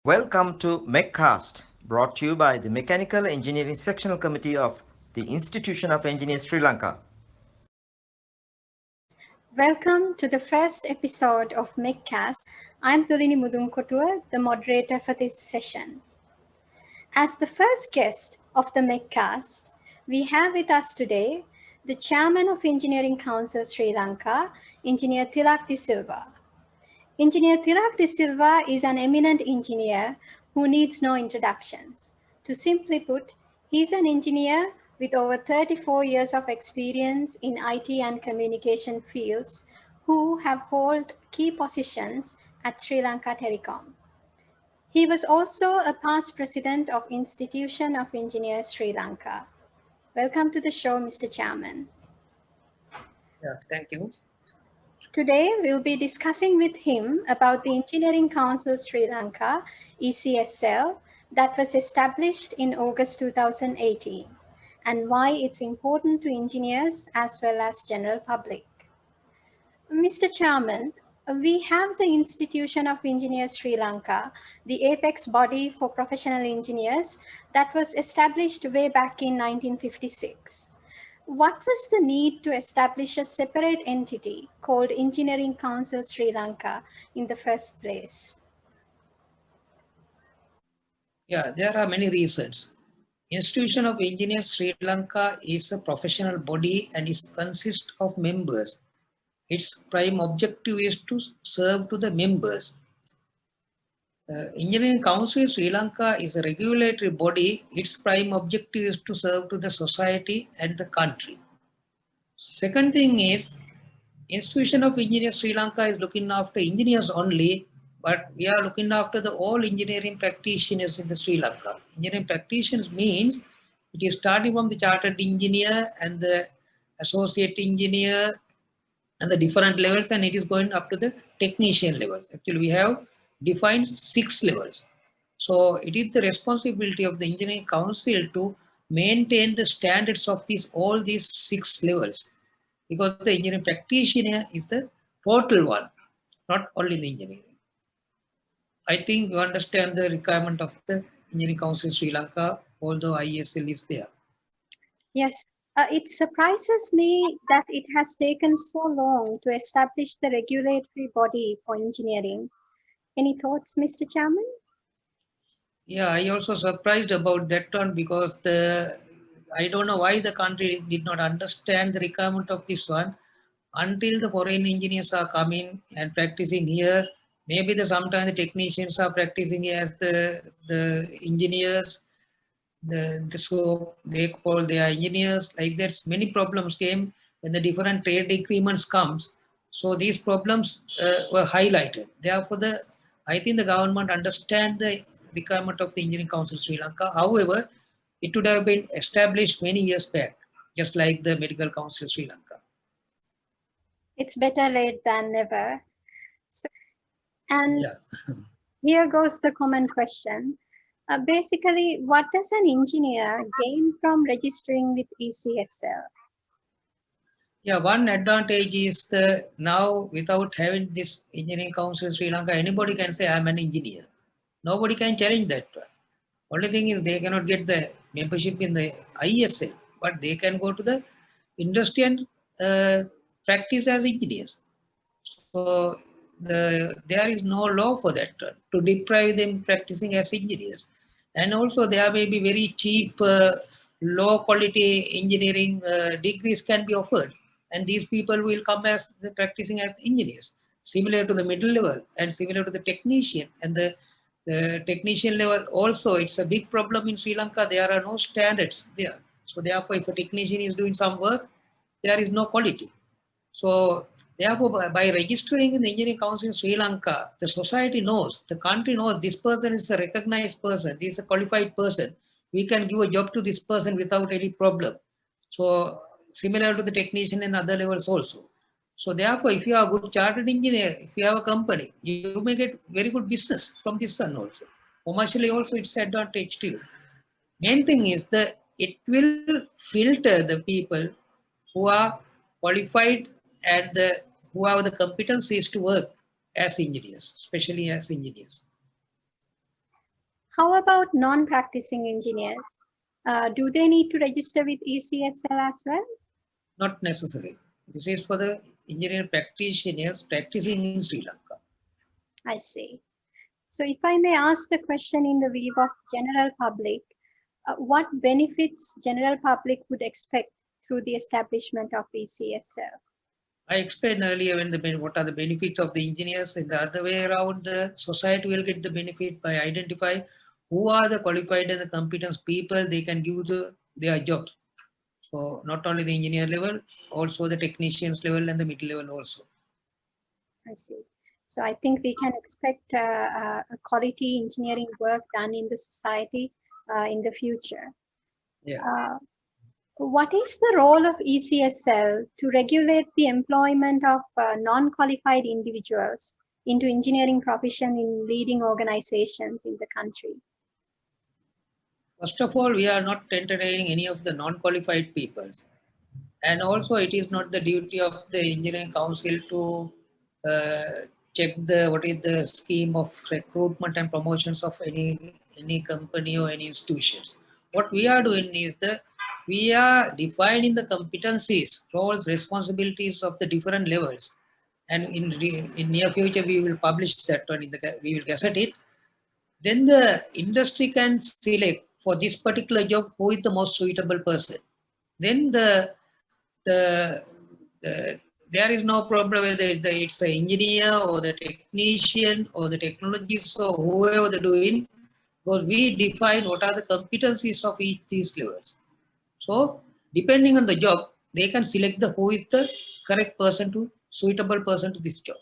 Welcome to MECCAST, brought to you by the Mechanical Engineering Sectional Committee of the Institution of Engineers Sri Lanka. Welcome to the first episode of MECCAST. I'm Tulini Mudunkotua, the moderator for this session. As the first guest of the MECCAST, we have with us today the Chairman of Engineering Council Sri Lanka, Engineer Tilak De Silva. Engineer Tilak De Silva is an eminent engineer who needs no introductions. To simply put, he is an engineer with over 34 years of experience in IT and communication fields who have held key positions at Sri Lanka Telecom. He was also a past president of Institution of Engineers Sri Lanka. Welcome to the show, Mr. Chairman. Yeah, thank you. Today, we'll be discussing with him about the Engineering Council Sri Lanka, ECSL, that was established in August 2018, and why it's important to engineers as well as general public. Mr. Chairman, we have the Institution of Engineers Sri Lanka, the apex body for professional engineers that was established way back in 1956. What was the need to establish a separate entity called Engineering Council Sri Lanka in the first place? Yeah, there are many reasons. Institution of Engineers Sri Lanka is a professional body and it consists of members. Its prime objective is to serve to the members. Engineering Council Sri Lanka is a regulatory body. Its prime objective is to serve to the society and the country. Second thing is, Institution of Engineers Sri Lanka is looking after engineers only, but we are looking after the all engineering practitioners in the Sri Lanka. Engineering practitioners means it is starting from the chartered engineer and the associate engineer and the different levels, and it is going up to the technician level. Actually, we have defined 6 levels. So it is the responsibility of the engineering council to maintain the standards of all these 6 levels, because the engineering practitioner is the total one, not only the engineering. I think you understand the requirement of the Engineering Council Sri Lanka, although IESL is there. Yes, it surprises me that it has taken so long to establish the regulatory body for engineering. Any thoughts, Mr. Chairman? Yeah, I also surprised about that one because I don't know why the country did not understand the requirement of this one until the foreign engineers are coming and practicing here. Maybe sometimes the technicians are practicing as the engineers. So they call their engineers. Like that, many problems came when the different trade agreements comes. So these problems were highlighted. Therefore, I think the government understand the requirement of the Engineering Council Sri Lanka. However, it would have been established many years back, just like the Medical Council Sri Lanka. It's better late than never. And Yeah. here goes the common question. Basically, what does an engineer gain from registering with ECSL? Yeah, one advantage is now without having this Engineering Council Sri Lanka, anybody can say I'm an engineer. Nobody can challenge that one. Only thing is they cannot get the membership in the IESL, but they can go to the industry and practice as engineers. So there is no law for that to deprive them practicing as engineers. And also there may be very cheap low quality engineering degrees can be offered, and these people will come as the practicing as engineers, similar to the middle level and similar to the technician. And the technician level also, it's a big problem in Sri Lanka. There are no standards there. So therefore, if a technician is doing some work, there is no quality. So therefore, by registering in the Engineering Council in Sri Lanka, the society knows, the country knows this person is a recognized person, this is a qualified person. We can give a job to this person without any problem. So similar to the technician and other levels also. So therefore, if you are a good chartered engineer, if you have a company, you may get very good business from this one also. Commercially also, it's advantage to you. Main thing is that it will filter the people who are qualified and who have the competencies to work as engineers, especially as engineers. How about non-practicing engineers? Do they need to register with ECSL as well? Not necessary. This is for the engineering practitioners practicing in Sri Lanka. I see. So if I may ask the question in the view of general public, what benefits general public would expect through the establishment of ECSL? I explained earlier what are the benefits of the engineers. In the other way around, the society will get the benefit by identify who are the qualified and the competent people they can give to their job. So not only the engineer level, also the technicians level and the middle level also. I see. So I think we can expect a quality engineering work done in the society in the future. Yeah. What is the role of ECSL to regulate the employment of non-qualified individuals into engineering profession in leading organizations in the country? First of all, we are not entertaining any of the non-qualified peoples. And also it is not the duty of the engineering council to check what is the scheme of recruitment and promotions of any company or any institutions. What we are doing is we are defining the competencies, roles, responsibilities of the different levels. And in near future, we will publish that one, we will gazette it. Then the industry can select for this particular job who is the most suitable person. Then there is no problem whether it's the engineer or the technician or the technologist or whoever they're doing, because we define what are the competencies of each these levels. So depending on the job, they can select who is the correct person suitable person to this job.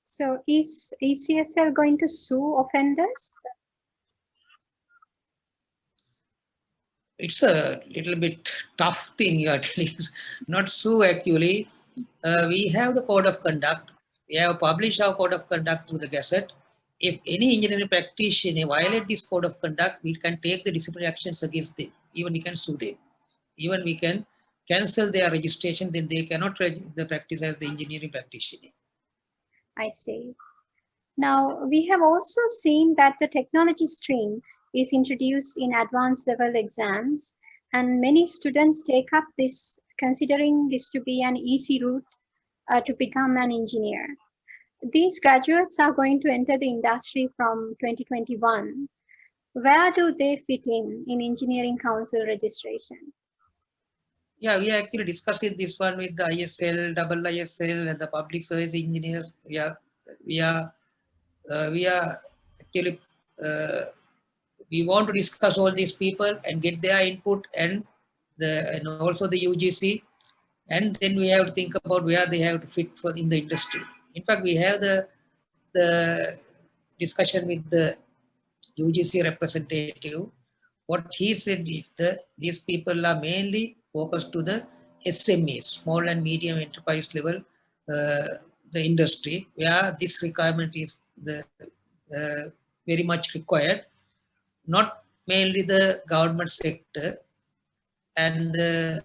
So is ECSL going to sue offenders? It's a little bit tough thing you are telling. Not sue actually. We have the code of conduct. We have published our code of conduct through the Gazette. If any engineering practitioner violate this code of conduct, we can take the disciplinary actions against them. Even we can sue them. Even we can cancel their registration, then they cannot the practice as the engineering practitioner. I see. Now, we have also seen that the technology stream is introduced in advanced level exams, and many students take up this, considering this to be an easy route to become an engineer. These graduates are going to enter the industry from 2021. Where do they fit in Engineering Council registration? Yeah, we are actually discussing this one with the ISL, double ISL, and the public service engineers. We are actually we want to discuss all these people and get their input and also the UGC, and then we have to think about where they have to fit in the industry. In fact, we have the discussion with the UGC representative. What he said is these people are mainly focused to the SMEs, small and medium enterprise level, the industry, where this requirement is very much required, not mainly the government sector and the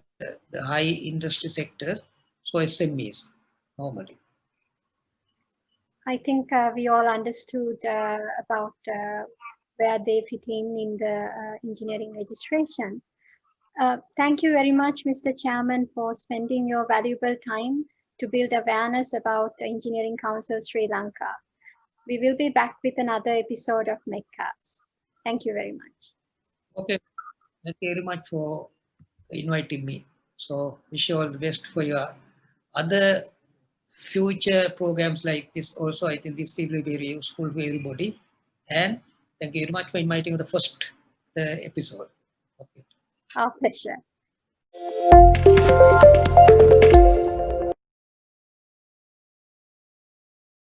high industry sectors, so SMEs normally. I think we all understood about where they fit in the engineering registration. Thank you very much, Mr. Chairman, for spending your valuable time to build awareness about the Engineering Council Sri Lanka. We will be back with another episode of MECCAST. Thank you very much. Okay, thank you very much for inviting me. So wish you all the best for your other future programs like this. Also, I think this will be very useful for everybody. And thank you very much for inviting the first episode. Okay. Our pleasure.